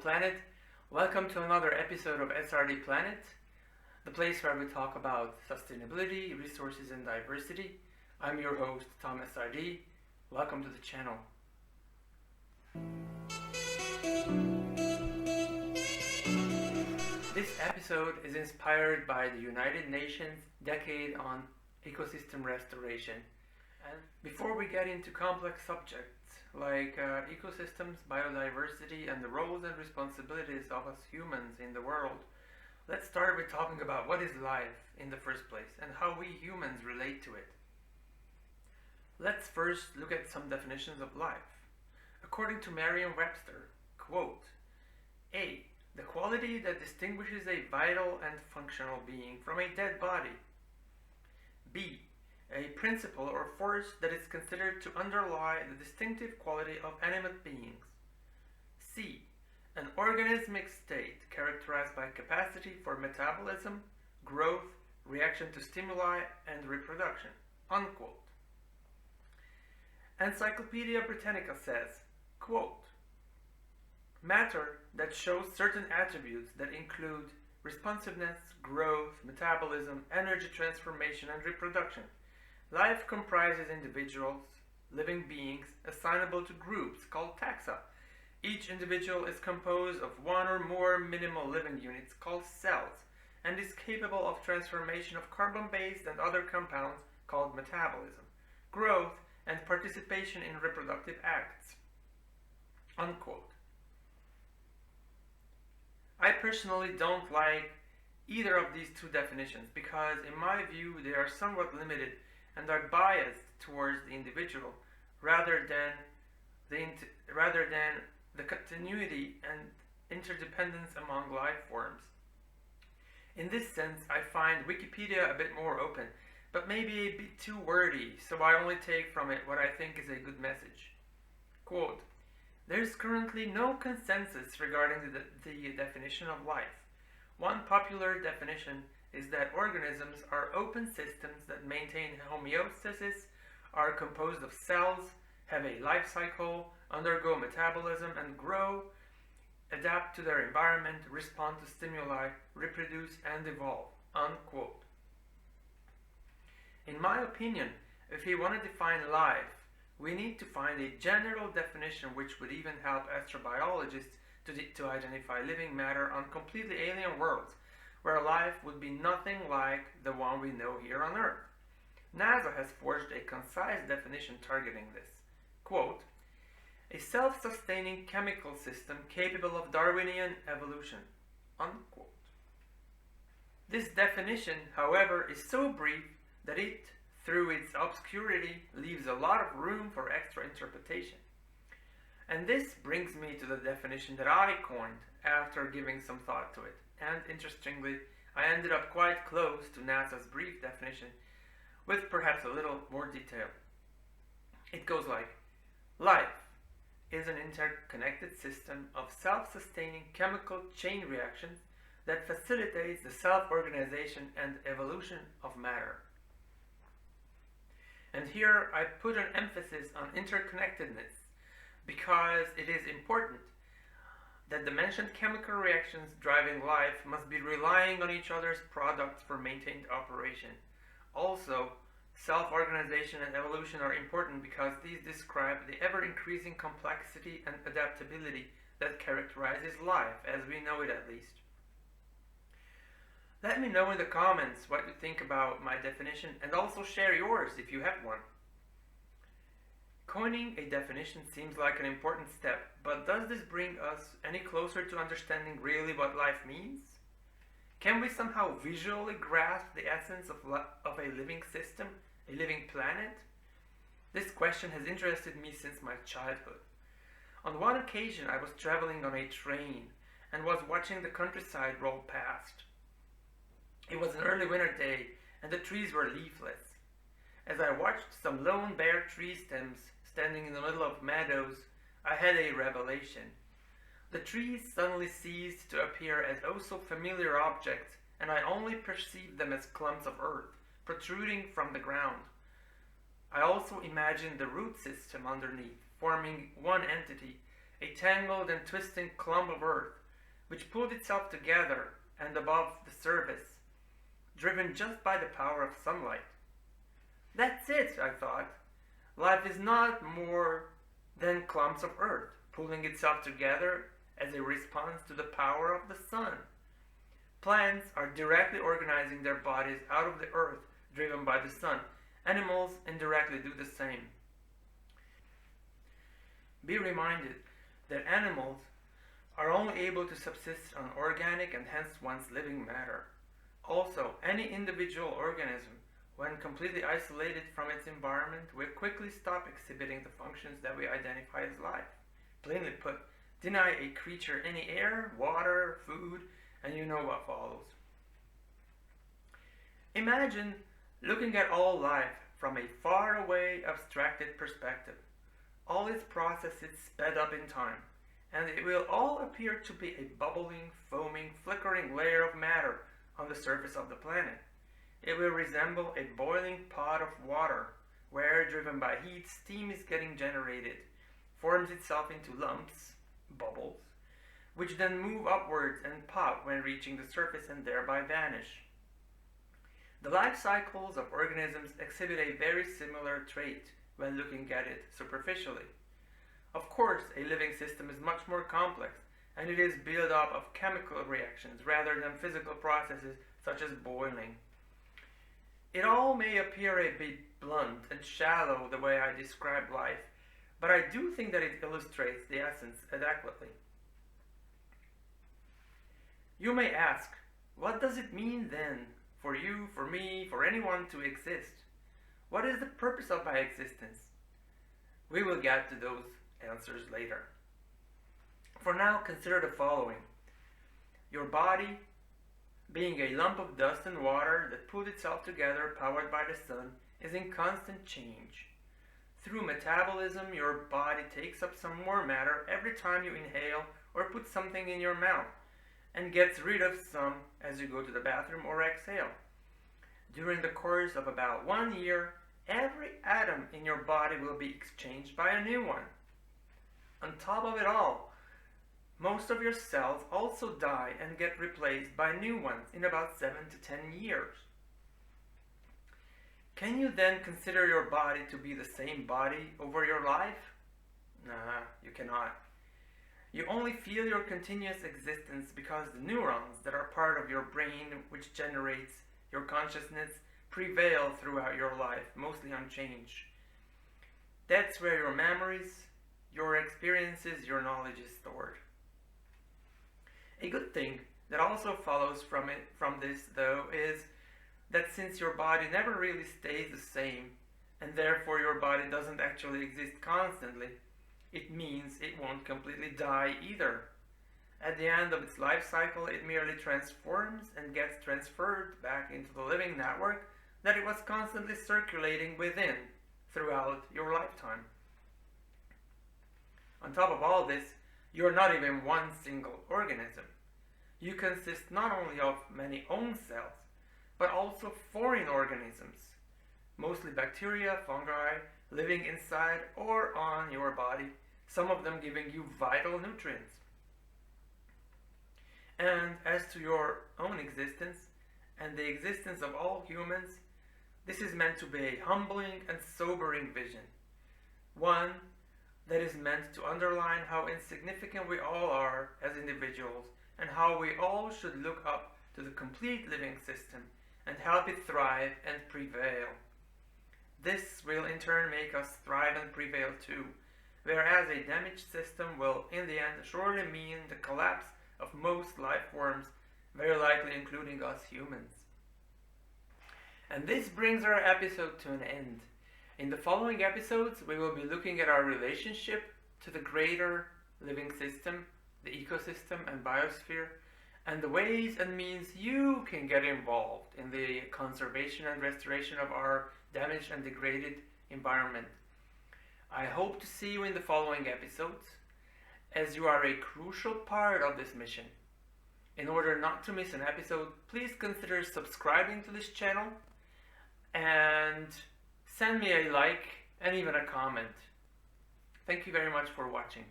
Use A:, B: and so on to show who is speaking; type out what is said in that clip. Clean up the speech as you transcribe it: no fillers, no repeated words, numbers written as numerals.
A: planet. Welcome to another episode of SRD Planet, the place where we talk about sustainability, resources, and diversity. I'm your host, Tom SRD. Welcome to the channel. This episode is inspired by the United Nations Decade on Ecosystem Restoration. And before we get into complex subjects like ecosystems, biodiversity, and the roles and responsibilities of us humans in the world, let's start with talking about what is life in the first place and how we humans relate to it. Let's first look at some definitions of life. According to Merriam-Webster, quote, A. The quality that distinguishes a vital and functional being from a dead body. B. A principle or force that is considered to underlie the distinctive quality of animate beings. C. An organismic state characterized by capacity for metabolism, growth, reaction to stimuli, and reproduction. Unquote. Encyclopedia Britannica says, quote, matter that shows certain attributes that include responsiveness, growth, metabolism, energy transformation, and reproduction. Life comprises individuals, living beings, assignable to groups called taxa. Each individual is composed of one or more minimal living units called cells and is capable of transformation of carbon-based and other compounds called metabolism, growth, and participation in reproductive acts. Unquote. I personally don't like either of these two definitions because, in my view, they are somewhat limited and are biased towards the individual rather than the continuity and interdependence among life forms. In this sense, I find Wikipedia a bit more open, but maybe a bit too wordy, so I only take from it what I think is a good message. Quote, there is currently no consensus regarding the definition of life. One popular definition is that organisms are open systems that maintain homeostasis, are composed of cells, have a life cycle, undergo metabolism and grow, adapt to their environment, respond to stimuli, reproduce, and evolve. Unquote. In my opinion, if we want to define life, we need to find a general definition which would even help astrobiologists to identify living matter on completely alien worlds, where life would be nothing like the one we know here on Earth. NASA has forged a concise definition targeting this. Quote, a self-sustaining chemical system capable of Darwinian evolution. Unquote. This definition, however, is so brief that it, through its obscurity, leaves a lot of room for extra interpretation. And this brings me to the definition that I coined after giving some thought to it. And interestingly, I ended up quite close to NASA's brief definition, with perhaps a little more detail. It goes like, life is an interconnected system of self-sustaining chemical chain reactions that facilitates the self-organization and evolution of matter. And here I put an emphasis on interconnectedness because it is important that the mentioned chemical reactions driving life must be relying on each other's products for maintained operation. Also, self-organization and evolution are important because these describe the ever-increasing complexity and adaptability that characterizes life, as we know it at least. Let me know in the comments what you think about my definition and also share yours if you have one. Coining a definition seems like an important step, but does this bring us any closer to understanding really what life means? Can we somehow visually grasp the essence of a living system, a living planet? This question has interested me since my childhood. On one occasion I was traveling on a train and was watching the countryside roll past. It was an early winter day and the trees were leafless. As I watched some lone bare tree stems standing in the middle of meadows, I had a revelation. The trees suddenly ceased to appear as oh so familiar objects, and I only perceived them as clumps of earth protruding from the ground. I also imagined the root system underneath, forming one entity, a tangled and twisting clump of earth, which pulled itself together and above the surface, driven just by the power of sunlight. That's it, I thought. Life is not more than clumps of earth, pulling itself together as a response to the power of the sun. Plants are directly organizing their bodies out of the earth, driven by the sun. Animals indirectly do the same. Be reminded that animals are only able to subsist on organic and hence once living matter. Also, any individual organism, when completely isolated from its environment, will quickly stop exhibiting the functions that we identify as life. Plainly put, deny a creature any air, water, food, and you know what follows. Imagine looking at all life from a far-away, abstracted perspective. All its processes sped up in time, and it will all appear to be a bubbling, foaming, flickering layer of matter on the surface of the planet. It will resemble a boiling pot of water, where, driven by heat, steam is getting generated, forms itself into lumps, bubbles, which then move upwards and pop when reaching the surface and thereby vanish. The life cycles of organisms exhibit a very similar trait when looking at it superficially. Of course, a living system is much more complex, and it is built up of chemical reactions rather than physical processes such as boiling. It all may appear a bit blunt and shallow the way I describe life, but I do think that it illustrates the essence adequately. You may ask, what does it mean then for you, for me, for anyone to exist? What is the purpose of my existence? We will get to those answers later. For now, consider the following. Your body, being a lump of dust and water that pulled itself together, powered by the sun, is in constant change. Through metabolism, your body takes up some more matter every time you inhale or put something in your mouth, and gets rid of some as you go to the bathroom or exhale. During the course of about 1 year, every atom in your body will be exchanged by a new one. On top of it all, most of your cells also die and get replaced by new ones in about 7 to 10 years. Can you then consider your body to be the same body over your life? Nah, you cannot. You only feel your continuous existence because the neurons that are part of your brain, which generates your consciousness, prevail throughout your life, mostly unchanged. That's where your memories, your experiences, your knowledge is stored. A good thing that also follows from this, though, is that since your body never really stays the same, and therefore your body doesn't actually exist constantly, it means it won't completely die either. At the end of its life cycle, it merely transforms and gets transferred back into the living network that it was constantly circulating within throughout your lifetime. On top of all this, you're not even one single organism. You consist not only of many own cells, but also foreign organisms, mostly bacteria, fungi, living inside or on your body, some of them giving you vital nutrients. And as to your own existence and the existence of all humans, this is meant to be a humbling and sobering vision, one that is meant to underline how insignificant we all are as individuals and how we all should look up to the complete living system and help it thrive and prevail. This will in turn make us thrive and prevail too, whereas a damaged system will in the end surely mean the collapse of most life forms, very likely including us humans. And this brings our episode to an end. In the following episodes, we will be looking at our relationship to the greater living system, the ecosystem and biosphere, and the ways and means you can get involved in the conservation and restoration of our damaged and degraded environment. I hope to see you in the following episodes, as you are a crucial part of this mission. In order not to miss an episode, please consider subscribing to this channel and send me a like and even a comment. Thank you very much for watching.